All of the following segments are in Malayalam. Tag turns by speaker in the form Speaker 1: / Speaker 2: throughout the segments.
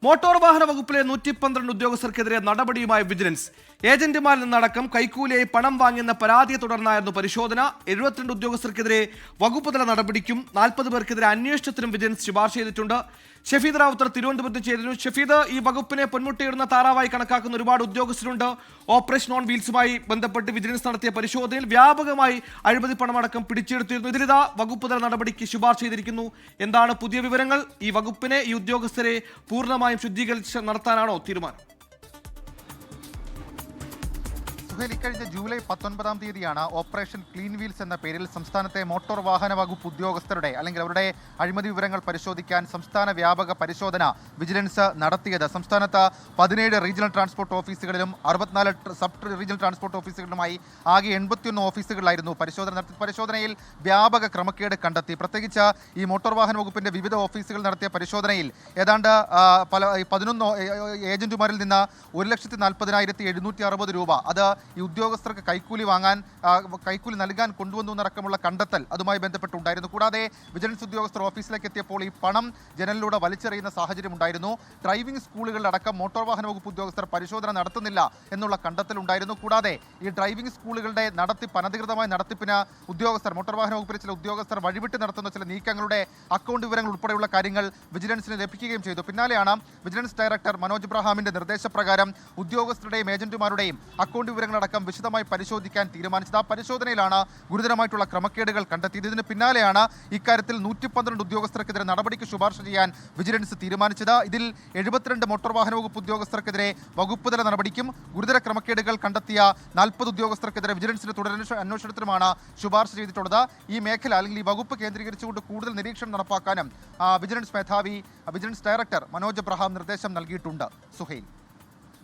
Speaker 1: മോട്ടോർ വാഹന വകുപ്പിലെ 112 ഉദ്യോഗസ്ഥർക്കെതിരെ നടപടിയുമായി വിജിലൻസ്. ഏജന്റുമാരിൽ നിന്നടക്കം കൈക്കൂലിയായി പണം വാങ്ങിയെന്ന പരാതിയെ തുടർന്നായിരുന്നു പരിശോധന. 72 ഉദ്യോഗസ്ഥർക്കെതിരെ വകുപ്പുതല നടപടിക്കും 40 പേർക്കെതിരെ അന്വേഷണത്തിനും വിജിലൻസ് ശുപാർശ ചെയ്തിട്ടുണ്ട്. ഷഫീദ് റാവുത്തർ തിരുവനന്തപുരത്ത് ചേരുന്നു. ഷഫീദ്, ഈ വകുപ്പിനെ പൊന്മുട്ടയിടുന്ന താറാവായി കണക്കാക്കുന്ന ഒരുപാട് ഉദ്യോഗസ്ഥരുണ്ട്. ഓപ്പറേഷൻ ഓൺ വീൽസുമായി ബന്ധപ്പെട്ട് വിജിലൻസ് നടത്തിയ പരിശോധനയിൽ വ്യാപകമായി അഴിമതി പണമടക്കം പിടിച്ചെടുത്തിരുന്നു. ഇതിലിതാ വകുപ്പുതല നടപടിക്ക് ശുപാർശ ചെയ്തിരിക്കുന്നു. എന്താണ് പുതിയ വിവരങ്ങൾ? ഈ വകുപ്പിനെ, ഈ ഉദ്യോഗസ്ഥരെ പൂർണ്ണമായും ശുദ്ധീകരിച്ച് നടത്താനാണോ തീരുമാനം?
Speaker 2: ഇക്കഴിഞ്ഞ ജൂലൈ 19-ാം തീയതിയാണ് ഓപ്പറേഷൻ ക്ലീൻ വീൽസ് എന്ന പേരിൽ സംസ്ഥാനത്തെ മോട്ടോർ വാഹന വകുപ്പ് ഉദ്യോഗസ്ഥരുടെ അല്ലെങ്കിൽ അവരുടെ അഴിമതി വിവരങ്ങൾ പരിശോധിക്കാൻ സംസ്ഥാന വ്യാപക പരിശോധന വിജിലൻസ് നടത്തിയത്. സംസ്ഥാനത്ത് 17 റീജിയണൽ ട്രാൻസ്പോർട്ട് ഓഫീസുകളിലും 64 സബ് റീജിയണൽ ട്രാൻസ്പോർട്ട് ഓഫീസുകളിലുമായി ആകെ 81 ഓഫീസുകളിലായിരുന്നു പരിശോധന നടത്തി. പരിശോധനയിൽ വ്യാപക ക്രമക്കേട് കണ്ടെത്തി. പ്രത്യേകിച്ച് ഈ മോട്ടോർ വാഹന വകുപ്പിന്റെ വിവിധ ഓഫീസുകൾ നടത്തിയ പരിശോധനയിൽ ഏതാണ്ട് 11 ഏജന്റുമാരിൽ നിന്ന് 1,40,760 രൂപ അത് ഈ ഉദ്യോഗസ്ഥർക്ക് കൈക്കൂലി നൽകാൻ കൊണ്ടുവന്നു എന്നടക്കമുള്ള കണ്ടെത്തൽ അതുമായി ബന്ധപ്പെട്ടുണ്ടായിരുന്നു. കൂടാതെ വിജിലൻസ് ഉദ്യോഗസ്ഥർ ഓഫീസിലേക്ക് എത്തിയപ്പോൾ ഈ പണം ജനലിലൂടെ വലിച്ചെറിയുന്ന സാഹചര്യം ഉണ്ടായിരുന്നു. ഡ്രൈവിംഗ് സ്കൂളുകളിലടക്കം മോട്ടോർ വാഹന വകുപ്പ് ഉദ്യോഗസ്ഥർ പരിശോധന നടത്തുന്നില്ല എന്നുള്ള കണ്ടെത്തൽ ഉണ്ടായിരുന്നു. കൂടാതെ ഈ ഡ്രൈവിംഗ് സ്കൂളുകളുടെ അനധികൃതമായ നടത്തിപ്പിന് മോട്ടോർ വാഹന വകുപ്പിലെ ചില ഉദ്യോഗസ്ഥർ വഴിവിട്ട് നടത്തുന്ന ചില നീക്കങ്ങളുടെ അക്കൗണ്ട് വിവരങ്ങൾ ഉൾപ്പെടെയുള്ള കാര്യങ്ങൾ വിജിലൻസിന് ലഭിക്കുകയും ചെയ്തു. പിന്നാലെയാണ് വിജിലൻസ് ഡയറക്ടർ മനോജ് എബ്രഹാമിന്റെ നിർദ്ദേശപ്രകാരം ഉദ്യോഗസ്ഥരുടെയും ഏജന്റുമാരുടെയും അക്കൗണ്ട് വിവരങ്ങളടക്കം വിശദമായി പരിശോധിക്കാൻ തീരുമാനിച്ചത്. ആ പരിശോധനയിലാണ് ഗുരുതരമായിട്ടുള്ള ക്രമക്കേടുകൾ കണ്ടെത്തിയത്. ഇതിന് പിന്നാലെയാണ് ഇക്കാര്യത്തിൽ 112 ഉദ്യോഗസ്ഥർക്കെതിരെ നടപടിക്ക് ശുപാർശ ചെയ്യാൻ വിജിലൻസ് തീരുമാനിച്ചത്. ഇതിൽ 72 മോട്ടോർ വാഹന വകുപ്പ് ഉദ്യോഗസ്ഥർക്കെതിരെ വകുപ്പുതല നടപടിക്കും ഗുരുതര ക്രമക്കേടുകൾ കണ്ടെത്തിയ 40 ഉദ്യോഗസ്ഥർക്കെതിരെ വിജിലൻസിന്റെ അന്വേഷണത്തിനുമാണ് ശുപാർശ ചെയ്തിട്ടുള്ളത്. ഈ മേഖല അല്ലെങ്കിൽ ഈ വകുപ്പ് കേന്ദ്രീകരിച്ചുകൊണ്ട് കൂടുതൽ നിരീക്ഷണം നടപ്പാക്കാനും വിജിലൻസ് ഡയറക്ടർ മനോജ് എബ്രഹാം നിർദ്ദേശം നൽകിയിട്ടുണ്ട്. സുഹൈൽ,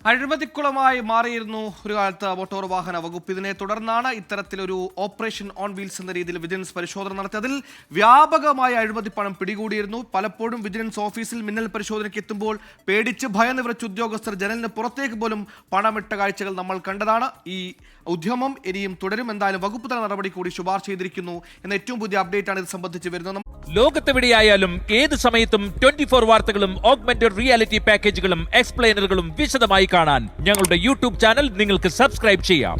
Speaker 1: അഴിമതിക്കുളമായി മാറിയിരുന്നു ഒരു കാലത്ത് മോട്ടോർ വാഹന വകുപ്പ്. ഇതിനെ തുടർന്നാണ് ഇത്തരത്തിലൊരു ഓപ്പറേഷൻ ഓൺ വീൽസ് എന്ന രീതിയിൽ വിജിലൻസ് പരിശോധന നടത്തി. അതിൽ വ്യാപകമായ അഴിമതി പണം പിടികൂടിയിരുന്നു. പലപ്പോഴും വിജിലൻസ് ഓഫീസിൽ മിന്നൽ പരിശോധനയ്ക്ക് എത്തുമ്പോൾ പേടിച്ച് ഭയന്ന് വിറച്ച ഉദ്യോഗസ്ഥർ ജനലിന് പുറത്തേക്ക് പോലും പണമിട്ട കാഴ്ചകൾ നമ്മൾ കണ്ടതാണ്. ഈ ഉദ്യമം ഇനിയും തുടരും. എന്തായാലും വകുപ്പ് തല നടപടി കൂടി ശുപാർശ ചെയ്തിരിക്കുന്നു എന്ന ഏറ്റവും പുതിയ അപ്ഡേറ്റ് ആണ് ഇത് സംബന്ധിച്ച് വരുന്നത്.
Speaker 3: ലോകത്തെവിടെയായാലും ഏത് സമയത്തും 24 വാർത്തകളും ഓഗ്മെന്റഡ് റിയാലിറ്റി പാക്കേജുകളും എക്സ്പ്ലെയിനറുകളും വിശദമായി കാണാൻ ഞങ്ങളുടെ യൂട്യൂബ് ചാനൽ നിങ്ങൾക്ക് സബ്സ്ക്രൈബ് ചെയ്യാം.